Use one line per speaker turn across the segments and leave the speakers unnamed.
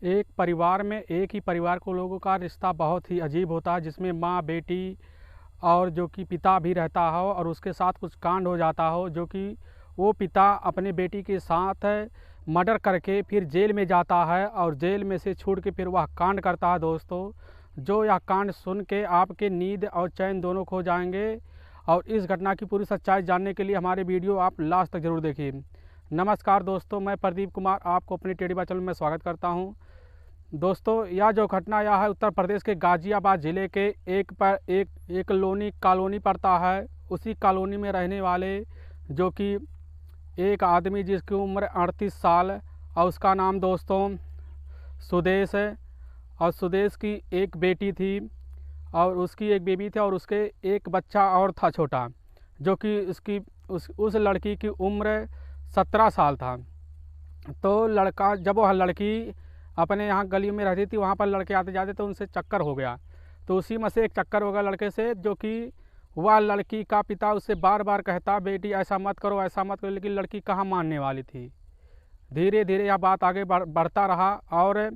एक परिवार में एक ही परिवार को लोगों का रिश्ता बहुत ही अजीब होता है, जिसमें माँ बेटी और जो कि पिता भी रहता हो और उसके साथ कुछ कांड हो जाता हो, जो कि वो पिता अपने बेटी के साथ मर्डर करके फिर जेल में जाता है और जेल में से छूट के फिर वह कांड करता है। दोस्तों, जो यह कांड सुन के आपके नींद और चैन दोनों खो जाएंगे। और इस घटना की पूरी सच्चाई जानने के लिए हमारे वीडियो आप लास्ट तक जरूर देखिए। नमस्कार दोस्तों, मैं प्रदीप कुमार आपको अपने टेढ़ी बात चैनल में स्वागत करता हूं। दोस्तों, यह जो घटना यह है उत्तर प्रदेश के गाज़ियाबाद ज़िले के एक लोनी कॉलोनी पड़ता है। उसी कॉलोनी में रहने वाले जो कि एक आदमी जिसकी उम्र 38 साल और उसका नाम दोस्तों सुदेश है। और सुदेश की एक बेटी थी और उसकी एक बेबी थी और उसके एक बच्चा और था छोटा, जो कि उस लड़की की उम्र 17 साल था। तो लड़का जब वह लड़की अपने यहाँ गली में रहती थी, वहाँ पर लड़के आते जाते तो उनसे चक्कर हो गया। तो उसी में से एक चक्कर हो गया लड़के से, जो कि वह लड़की का पिता उससे बार बार कहता बेटी ऐसा मत करो ऐसा मत करो, लेकिन लड़की कहाँ मानने वाली थी। धीरे धीरे यह बात आगे बढ़ता रहा और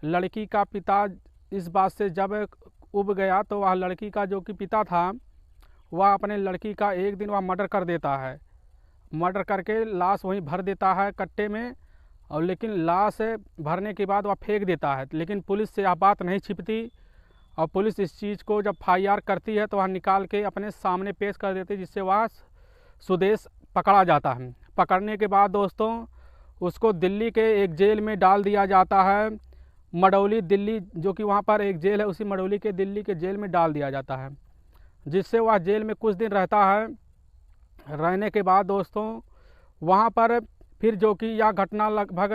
लड़की का पिता इस बात से जब उब गया तो वह लड़की का जो कि पिता था वह अपने लड़की का एक दिन वह मर्डर कर देता है। मर्डर करके लाश वहीं भर देता है कट्टे में, और लेकिन लाश भरने के बाद वह फेंक देता है। लेकिन पुलिस से यह बात नहीं छिपती और पुलिस इस चीज़ को जब FIR करती है तो वह निकाल के अपने सामने पेश कर देती है, जिससे वह सुदेश पकड़ा जाता है। पकड़ने के बाद दोस्तों उसको दिल्ली के एक जेल में डाल दिया जाता है, मडौली दिल्ली, जो कि वहाँ पर एक जेल है, उसी मडौली के दिल्ली के जेल में डाल दिया जाता है, जिससे वह जेल में कुछ दिन रहता है। रहने के बाद दोस्तों वहाँ पर फिर जो कि यह घटना लगभग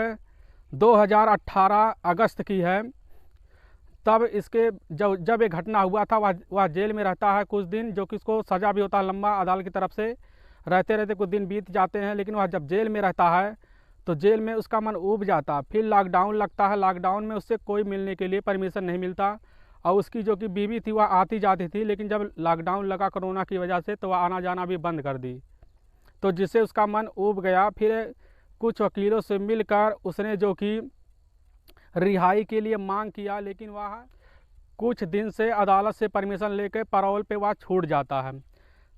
2018 अगस्त की है। तब इसके जब ये घटना हुआ था वह जेल में रहता है कुछ दिन, जो कि उसको सज़ा भी होता है लंबा अदालत की तरफ से। रहते रहते कुछ दिन बीत जाते हैं, लेकिन वह जब जेल में रहता है तो जेल में उसका मन ऊब जाता है। फिर लॉकडाउन लगता है, लॉकडाउन में उससे कोई मिलने के लिए परमिशन नहीं मिलता और उसकी जो कि बीवी थी वह आती जाती थी, लेकिन जब लॉकडाउन लगा कोरोना की वजह से तो वह आना जाना भी बंद कर दी, तो जिससे उसका मन ऊब गया। फिर कुछ वकीलों से मिलकर उसने जो कि रिहाई के लिए मांग किया, लेकिन वह कुछ दिन से अदालत से परमिशन लेकर पैरोल पे वह छूट जाता है,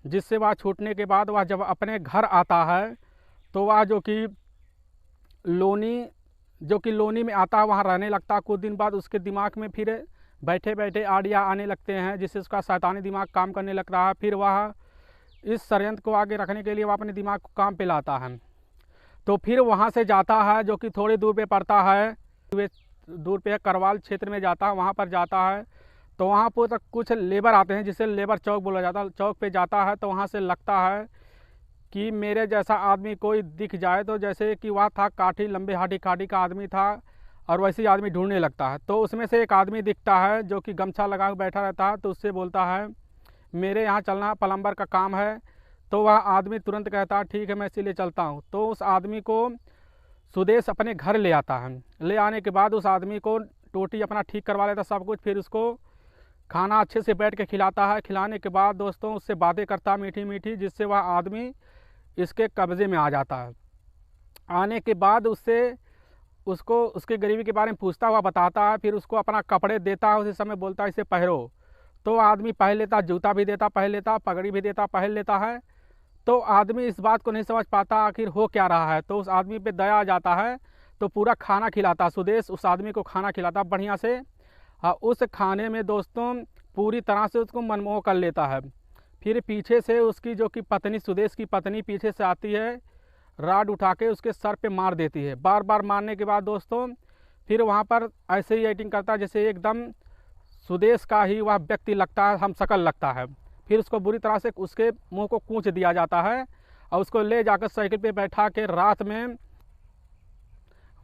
जिससे वह छूटने के बाद वह जब अपने घर आता है तो वह जो कि लोनी में आता है, वहाँ रहने लगता है। कुछ दिन बाद उसके दिमाग में फिर बैठे बैठे आइडिया आने लगते हैं, जिससे उसका शैतानी दिमाग काम करने लगता है। फिर वह इस षड्यंत्र को आगे रखने के लिए वह अपने दिमाग को काम पे लाता है। तो फिर वहाँ से जाता है, जो कि थोड़ी दूर पे पड़ता है, दूर पे करवाल क्षेत्र में जाता है। वहाँ पर जाता है तो वहाँ पर तक कुछ लेबर आते हैं, जिसे लेबर चौक बोला जाता है। चौक पे जाता है तो वहाँ से लगता है कि मेरे जैसा आदमी कोई दिख जाए, तो जैसे कि वह था काठी लंबे हाडी काठी का आदमी था और वैसे ही आदमी ढूंढने लगता है। तो उसमें से एक आदमी दिखता है जो कि गमछा लगा के बैठा रहता है, तो उससे बोलता है मेरे यहाँ चलना, प्लम्बर का काम है। तो वह आदमी तुरंत कहता है ठीक है मैं इसीलिए चलता हूँ। तो उस आदमी को सुदेश अपने घर ले आता है। ले आने के बाद उस आदमी को टोटी अपना ठीक करवा लेता सब कुछ, फिर उसको खाना अच्छे से बैठ के खिलाता है। खिलाने के बाद दोस्तों उससे बातें करता मीठी मीठी, जिससे वह आदमी इसके कब्ज़े में आ जाता है। आने के बाद उसको उसके गरीबी के बारे में पूछता हुआ बताता है, फिर उसको अपना कपड़े देता है। उसी समय बोलता है इसे पहनो, तो आदमी पहन लेता, जूता भी देता पहन लेता, पगड़ी भी देता पहन लेता है। तो आदमी इस बात को नहीं समझ पाता आखिर हो क्या रहा है, तो उस आदमी पे दया आ जाता है, तो पूरा खाना खिलाता सुदेश उस आदमी को, खाना खिलाता बढ़िया से। उस खाने में दोस्तों पूरी तरह से उसको मनमोह कर लेता है। फिर पीछे से उसकी जो कि पत्नी, सुदेश की पत्नी पीछे से आती है, राड उठा के उसके सर पे मार देती है। बार बार मारने के बाद दोस्तों फिर वहाँ पर ऐसे ही एक्टिंग करता है जैसे एकदम सुदेश का ही वह व्यक्ति लगता है, हम शकल लगता है। फिर उसको बुरी तरह से उसके मुंह को कूच दिया जाता है और उसको ले जाकर साइकिल पे बैठा के रात में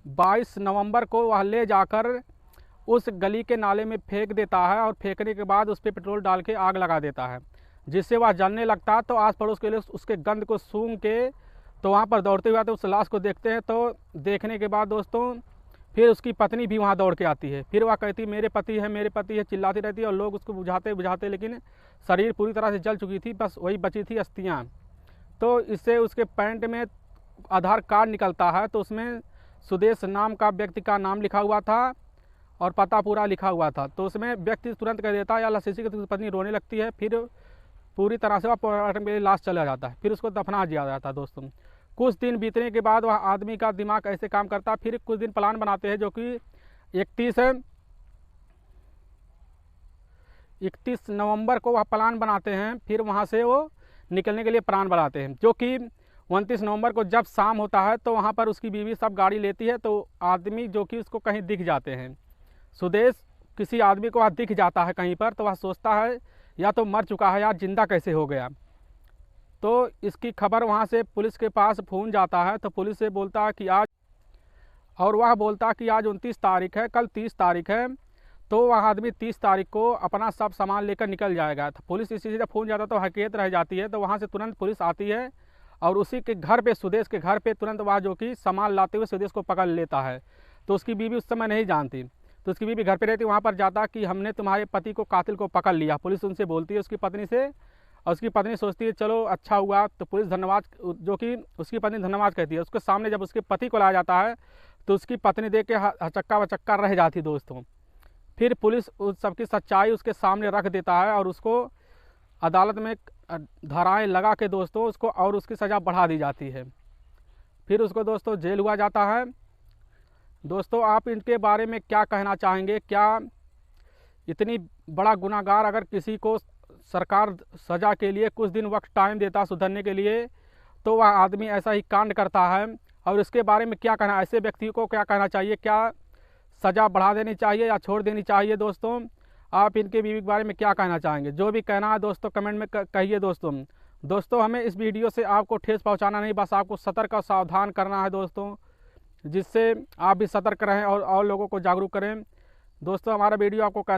22 नवंबर को वह ले जाकर उस गली के नाले में फेंक देता है और फेंकने के बाद उस पर पेट्रोल डाल के आग लगा देता है, जिससे वह जलने लगता है। तो आस पड़ोस के लोग उसके गंध को सूंघ के तो वहाँ पर दौड़ते हुए आते उस लाश को देखते हैं। तो देखने के बाद दोस्तों फिर उसकी पत्नी भी वहाँ दौड़ के आती है। फिर वह कहती मेरे पति है मेरे पति है, चिल्लाती रहती है और लोग उसको बुझाते, लेकिन शरीर पूरी तरह से जल चुकी थी, बस वही बची थी अस्थियाँ। तो इससे उसके पैंट में आधार कार्ड निकलता है, तो उसमें सुदेश नाम का व्यक्ति का नाम लिखा हुआ था और पता पूरा लिखा हुआ था। तो उसमें व्यक्ति तुरंत कह देता है या लसीसी की पत्नी रोने लगती है, फिर पूरी तरह से वह पोस्टमार्टम के लिए लाश चला जाता है, फिर उसको दफना दिया जाता है। दोस्तों कुछ दिन बीतने के बाद वह आदमी का दिमाग ऐसे काम करता है, फिर कुछ दिन प्लान बनाते हैं जो कि 31 नवंबर को वह प्लान बनाते हैं, फिर वहाँ से वो निकलने के लिए प्लान बनाते हैं। जो कि 29 नवंबर को जब शाम होता है तो वहाँ पर उसकी बीवी सब गाड़ी लेती है, तो आदमी जो कि उसको कहीं दिख जाते हैं। सुदेश किसी आदमी को वह दिख जाता है कहीं पर, तो वह सोचता है या तो मर चुका है या जिंदा कैसे हो गया। तो इसकी खबर वहाँ से पुलिस के पास फ़ोन जाता है, तो पुलिस से बोलता है कि आज, और वह बोलता कि आज 29 तारीख है, कल 30 तारीख है, तो वह आदमी 30 तारीख को अपना सब सामान लेकर निकल जाएगा। तो पुलिस इसी से जब फ़ोन जाता है तो हकीकत रह जाती है। तो वहाँ से तुरंत पुलिस आती है और उसी के घर पे, सुदेश के घर पे तुरंत वह जो कि सामान लाते हुए सुदेश को पकड़ लेता है। तो उसकी बीवी उस समय नहीं जानती, तो उसकी बीवी घर पे रहती, वहाँ पर जाता कि हमने तुम्हारे पति को, कातिल को पकड़ लिया। पुलिस उनसे बोलती है उसकी पत्नी से, और उसकी पत्नी सोचती है चलो अच्छा हुआ। तो पुलिस धन्यवाद, जो कि उसकी पत्नी धन्यवाद कहती है। उसके सामने जब उसके पति को लाया जाता है तो उसकी पत्नी देख के हचक्का वचक्का रह जाती। दोस्तों फिर पुलिस उस सबकी सच्चाई उसके सामने रख देता है और उसको अदालत में धाराएं लगा के दोस्तों उसको और उसकी सज़ा बढ़ा दी जाती है। फिर उसको दोस्तों जेल हुआ जाता है। दोस्तों आप इनके बारे में क्या कहना चाहेंगे? क्या इतनी बड़ा गुनाहगार अगर किसी को सरकार सज़ा के लिए कुछ दिन वक्त टाइम देता सुधरने के लिए, तो वह आदमी ऐसा ही कांड करता है? और इसके बारे में क्या कहना, ऐसे व्यक्ति को क्या कहना चाहिए? क्या सज़ा बढ़ा देनी चाहिए या छोड़ देनी चाहिए? दोस्तों आप इनके बीवी के बारे में क्या कहना चाहेंगे? जो भी कहना है दोस्तों कमेंट में कहिए। दोस्तों हमें इस वीडियो से आपको ठेस पहुंचाना नहीं, बस आपको सतर्क और सावधान करना है दोस्तों, जिससे आप भी सतर्क रहें और लोगों को जागरूक करें। दोस्तों हमारा वीडियो आपको कैसा